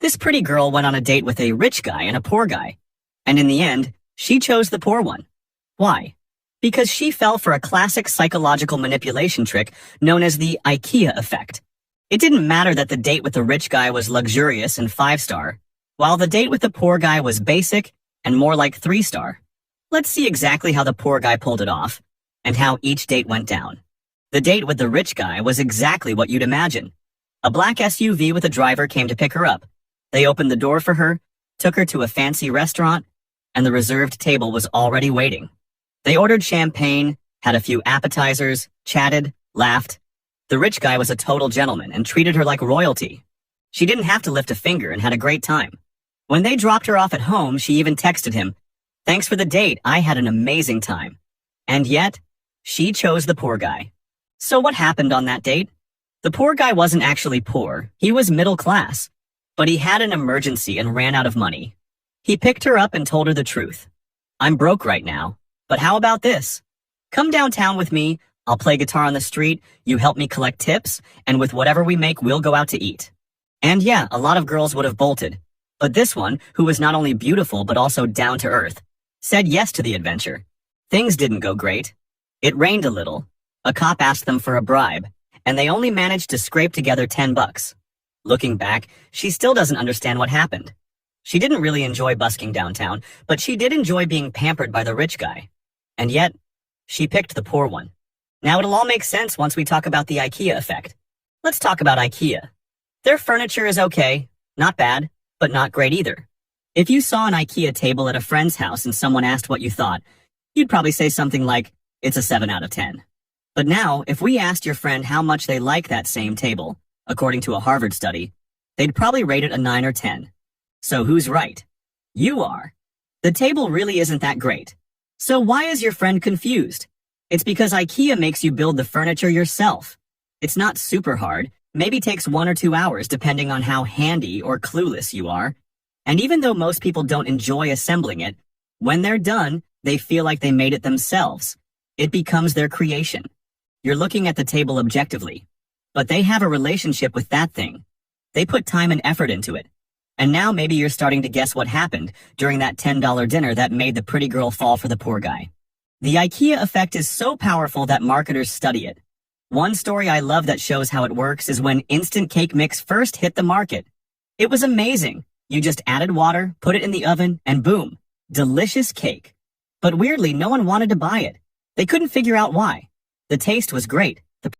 This pretty girl went on a date with a rich guy and a poor guy. And in the end, she chose the poor one. Why? Because she fell for a classic psychological manipulation trick known as the IKEA effect. It didn't matter that the date with the rich guy was luxurious and 5-star, while the date with the poor guy was basic and more like 3-star. Let's see exactly how the poor guy pulled it off, and how each date went down. The date with the rich guy was exactly what you'd imagine. A black SUV with a driver came to pick her up. They opened the door for her, took her to a fancy restaurant, and the reserved table was already waiting. They ordered champagne, had a few appetizers, chatted, laughed. The rich guy was a total gentleman and treated her like royalty. She didn't have to lift a finger and had a great time. When they dropped her off at home, she even texted him, "Thanks for the date, I had an amazing time." And yet, she chose the poor guy. So what happened on that date? The poor guy wasn't actually poor, he was middle class. But he had an emergency and ran out of money. He picked her up and told her the truth. "I'm broke right now, but how about this? Come downtown with me, I'll play guitar on the street, you help me collect tips, and with whatever we make, we'll go out to eat." And yeah, a lot of girls would have bolted. But this one, who was not only beautiful but also down to earth, said yes to the adventure. Things didn't go great. It rained a little. A cop asked them for a bribe, and they only managed to scrape together $10. Looking back, she still doesn't understand what happened. She didn't really enjoy busking downtown, but she did enjoy being pampered by the rich guy. And yet, she picked the poor one. Now it'll all make sense once we talk about the IKEA effect. Let's talk about IKEA. Their furniture is okay, not bad, but not great either. If you saw an IKEA table at a friend's house and someone asked what you thought, you'd probably say something like, "It's a 7 out of 10. But now, if we asked your friend how much they like that same table, according to a Harvard study, they'd probably rate it a 9 or 10. So who's right? You are. The table really isn't that great. So why is your friend confused? It's because IKEA makes you build the furniture yourself. It's not super hard, maybe takes 1 or 2 hours depending on how handy or clueless you are. And even though most people don't enjoy assembling it, when they're done, they feel like they made it themselves. It becomes their creation. You're looking at the table objectively. But they have a relationship with that thing. They put time and effort into it. And now maybe you're starting to guess what happened during that $10 dinner that made the pretty girl fall for the poor guy. The IKEA effect is so powerful that marketers study it. One story I love that shows how it works is when instant cake mix first hit the market. It was amazing. You just added water, put it in the oven, and boom, delicious cake. But weirdly, no one wanted to buy it. They couldn't figure out why. The taste was great,